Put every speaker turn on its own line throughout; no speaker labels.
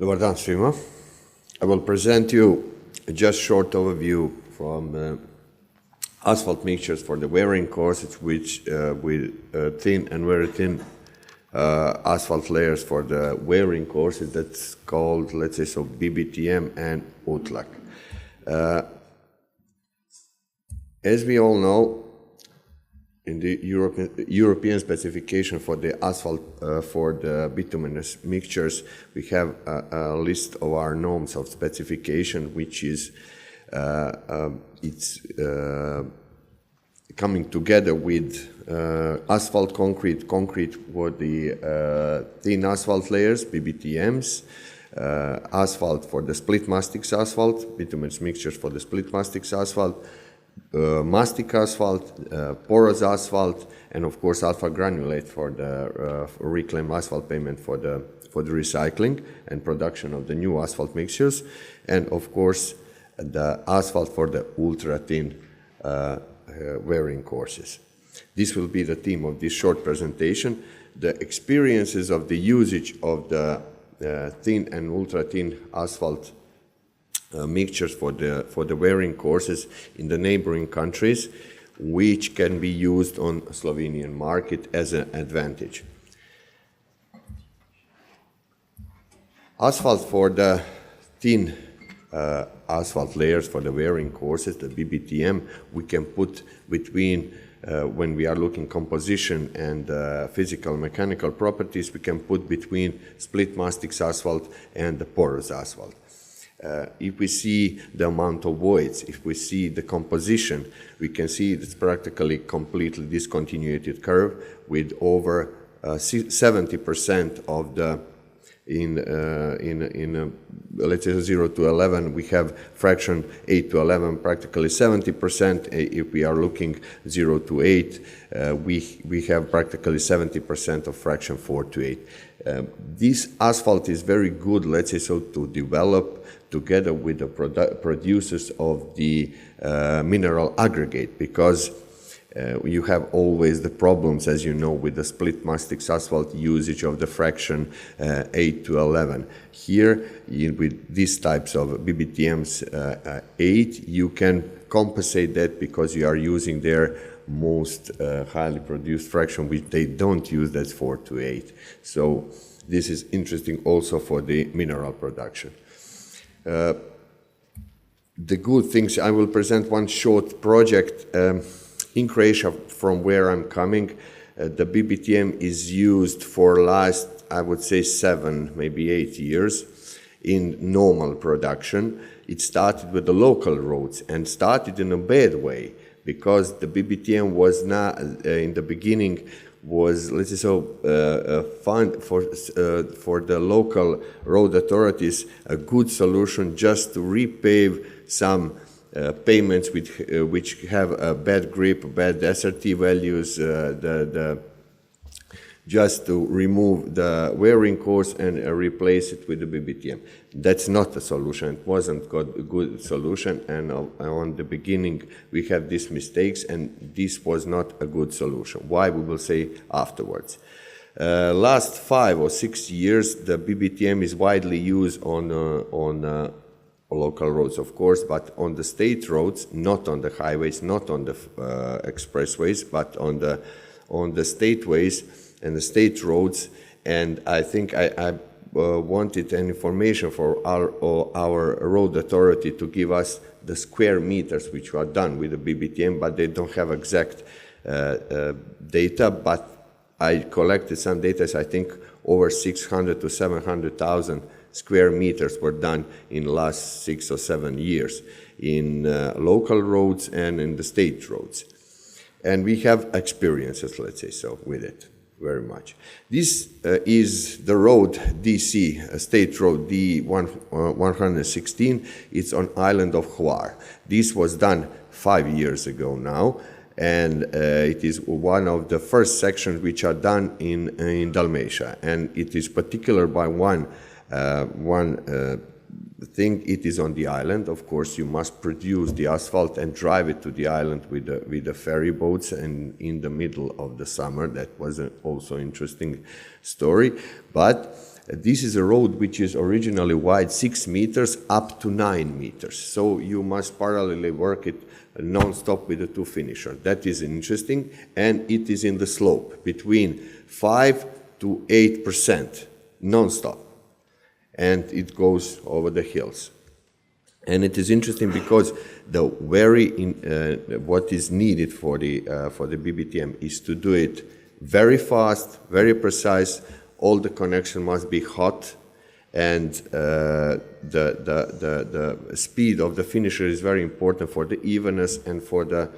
Dobar dan svima. I will present you a just short overview from asphalt mixtures for the wearing courses, which with thin and very thin asphalt layers for the wearing courses. That's called, let's say, so BBTM and UTLAC. As we all know, in the European specification for the asphalt for the bituminous mixtures, we have a list of our norms of specification, which is coming together with asphalt concrete for the thin asphalt layers, BBTMs, asphalt for the split mastics asphalt, bituminous mixtures for the split mastics asphalt, mastic asphalt, porous asphalt, and of course alpha granulate for the reclaimed asphalt pavement for the recycling and production of the new asphalt mixtures, and of course the asphalt for the ultra thin wearing courses. This will be the theme of this short presentation: the experiences of the usage of the thin and ultra thin asphalt mixtures for the wearing courses in the neighboring countries, which can be used on Slovenian market as an advantage. Asphalt for the thin asphalt layers for the wearing courses, the BBTM, we can put between when we are looking composition and physical mechanical properties, we can put between split mastics asphalt and the porous asphalt. If we see the amount of voids, if we see the composition, we can see it's practically completely discontinuated curve with over 70% of the let's say 0 to 11, we have fraction 8 to 11, practically 70%. If we are looking 0 to 8, we have practically 70% of fraction 4 to 8. This asphalt is very good, let's say so, to develop together with the producers of the mineral aggregate, because you have always the problems, as you know, with the split mastics asphalt usage of the fraction 8 to 11. Here, with these types of BBTMs 8, you can compensate that because you are using their most highly produced fraction, which they don't use, that's 4 to 8. So this is interesting also for the mineral production. The good things, I will present one short project in Croatia from where I'm coming. The BBTM is used for last, I would say, 7, maybe 8 years in normal production. It started with the local roads and started in a bad way, because the BBTM was not, in the beginning, was, let's say so, fund for the local road authorities, a good solution just to repave some pavements which have a bad grip, bad SRT values, just to remove the wearing course and replace it with the BBTM. That's not a solution. It wasn't a good solution, and on the beginning we have these mistakes, and this was not a good solution. Why, we will say afterwards. Last 5 or 6 years, the BBTM is widely used on local roads, of course, but on the state roads, not on the highways, not on the expressways, but on the state ways and the state roads. And I think I wanted an information for our road authority to give us the square meters which are done with the BBTM, but they don't have exact data. But I collected some data, so I think over 600 to 700,000 square meters were done in the last 6 or 7 years in local roads and in the state roads. And we have experiences, let's say so, with it very much. This is the road DC, State Road D116. It's on island of Hvar. This was done 5 years ago now, and it is one of the first sections which are done in Dalmatia, and it is particular by one thing. It is on the island. Of course, you must produce the asphalt and drive it to the island with the ferry boats, and in the middle of the summer. That was also interesting story. But This is a road which is originally wide 6 meters up to 9 meters. So you must parallelly work it non-stop with the two finishers. That is interesting, and it is in the slope between 5 to 8% non-stop, and it goes over the hills. And it is interesting because the what is needed for the BBTM is to do it very fast, very precise. All the connection must be hot, and the speed of the finisher is very important for the evenness and for the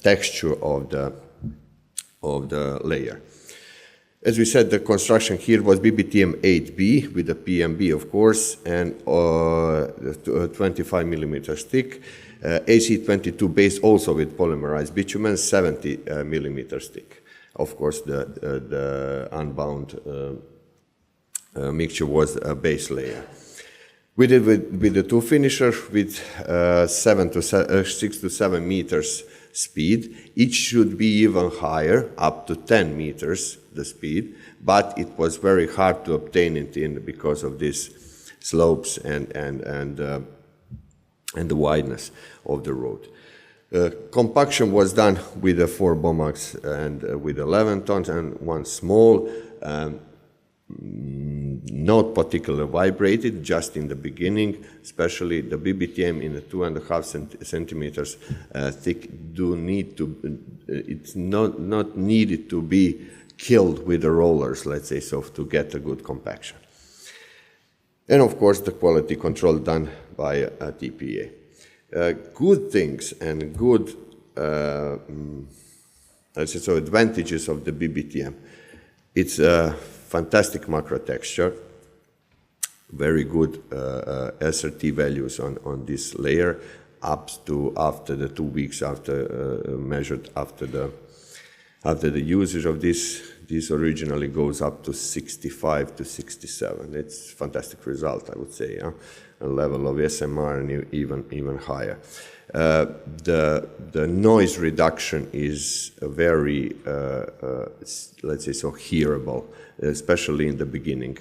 texture of the layer. As we said, the construction here was BBTM 8B with a PMB, of course, and 25 millimeters thick. AC22 base also with polymerized bitumen, 70 millimeters thick. Of course, the unbound mixture was a base layer. We did with the two finisher with 6 to 7 meters speed. It should be even higher, up to 10 meters the speed, but it was very hard to obtain it because of these slopes and the wideness of the road. Compaction was done with the 4 Bomax and with 11 tons and one small, not particularly vibrated, just in the beginning, especially the BBTM in the 2.5 centimeters thick it's not needed to be killed with the rollers, let's say, so to get a good compaction. And of course the quality control done by a TPA. Good things and good advantages of the BBTM. It's a fantastic macro texture, very good SRT values on this layer, up to after the 2 weeks measured after the usage of this originally goes up to 65 to 67. It's a fantastic result, I would say. A level of SMR and even higher. The noise reduction is very, let's say so, hearable, especially in the beginning.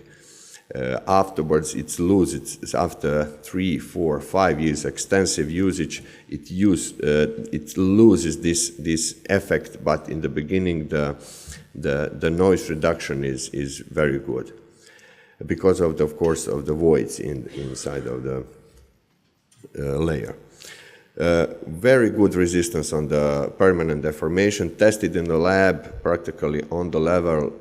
Afterwards, it's after 3, 4, 5 years extensive usage, it loses this effect. But in the beginning, the noise reduction is very good because of course of the voids inside of the layer. Very good resistance on the permanent deformation, tested in the lab practically on the level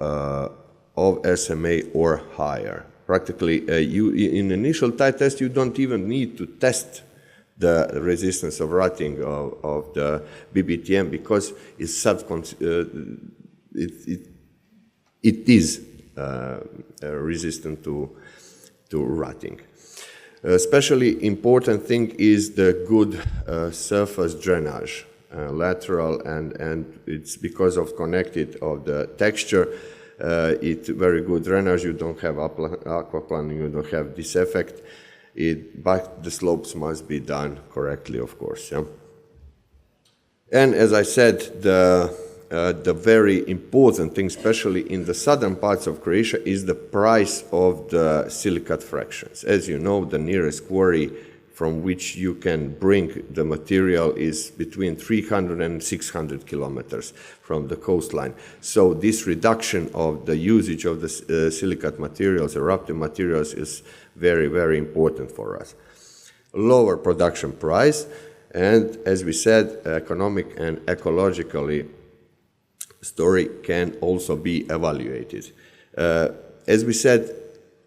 of SMA or higher. Practically, in initial tie test, you don't even need to test the resistance of rutting of the BBTM because it's it is resistant to rutting. Especially important thing is the good surface drainage, lateral, and it's because of connected of the texture. It's very good drainage. You don't have aquaplaning, you don't have this effect. But the slopes must be done correctly, of course. Yeah? And as I said, the very important thing, especially in the southern parts of Croatia, is the price of the silicate fractions. As you know, the nearest quarry from which you can bring the material is between 300 and 600 kilometers from the coastline. So this reduction of the usage of the silicate materials, eruptive materials, is very, very important for us. Lower production price, and as we said, economic and ecologically story can also be evaluated. As we said,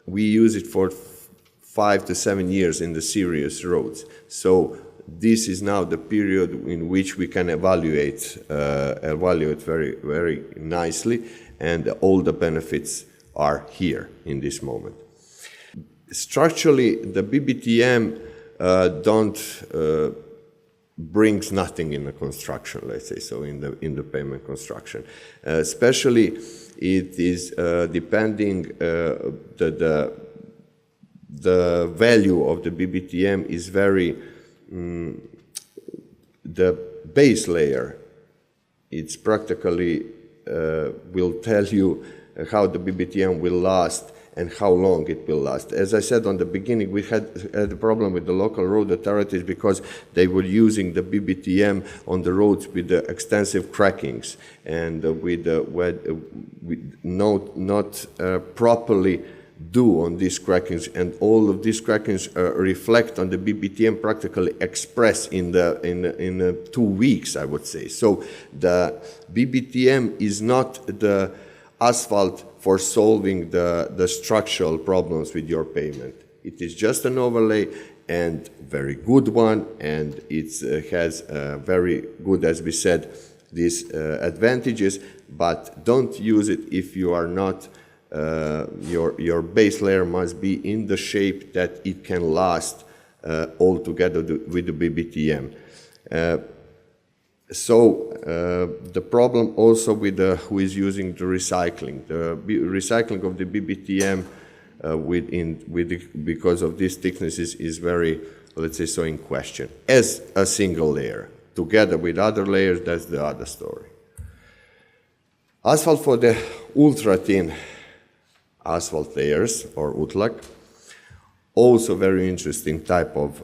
we use it for 5 to 7 years in the serious roads. So this is now the period in which we can evaluate very, very nicely, and all the benefits are here in this moment. Structurally, the BBTM brings nothing in the construction, let's say so, in the pavement construction. Especially, it is depending the value of the BBTM is very the base layer. It's practically will tell you how the BBTM will last and how long it will last. As I said on the beginning, we had a problem with the local road authorities because they were using the BBTM on the roads with the extensive crackings and with not properly do on these crackings, and all of these crackings reflect on the BBTM practically express in 2 weeks, I would say. So the BBTM is not the asphalt for solving the structural problems with your pavement. It is just an overlay, and very good one, and it has very good, as we said, these advantages, but don't use it if you are not your base layer must be in the shape that it can last all together with the BBTM. The problem also with who is using the recycling. The recycling of the BBTM because of these thicknesses is very, let's say so, in question. As a single layer, together with other layers, that's the other story. Asphalt for the ultra-thin asphalt layers, or UTLAC, also very interesting type of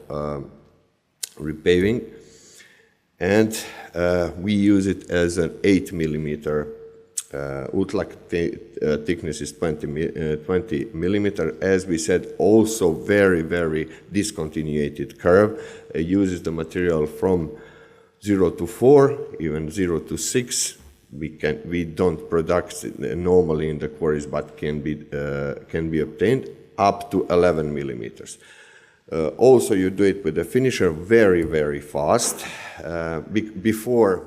repaving, and we use it as an 8 millimeter UTLAC thickness is 20 millimeter. As we said, also very discontinuated curve. It uses the material from 0 to 4, even 0 to 6. We don't produce it normally in the quarries, but can be obtained up to 11 millimeters. Also, you do it with the finisher very fast. Before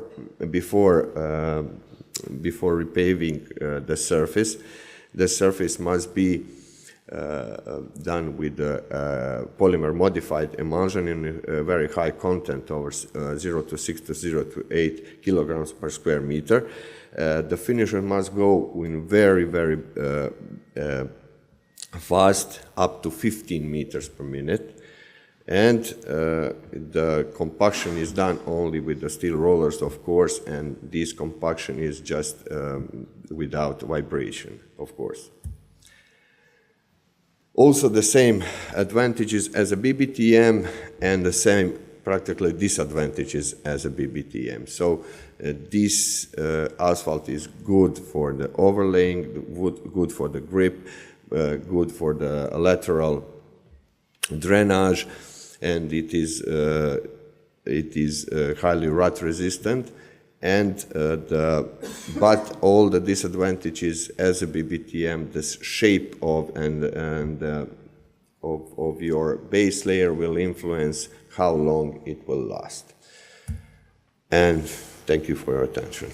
repaving the surface must be done with polymer modified emulsion in a very high content, over 0 to 6 to 0 to 8 kilograms per square meter. The finisher must go in very fast, up to 15 meters per minute, and the compaction is done only with the steel rollers, of course, and this compaction is just without vibration, of course. Also the same advantages as a BBTM and the same practically disadvantages as a BBTM. So this asphalt is good for the overlaying, good for the grip, good for the lateral drainage, and it is highly rot resistant. And but all the disadvantages as a BBTM, the shape of of your base layer will influence how long it will last. And thank you for your attention.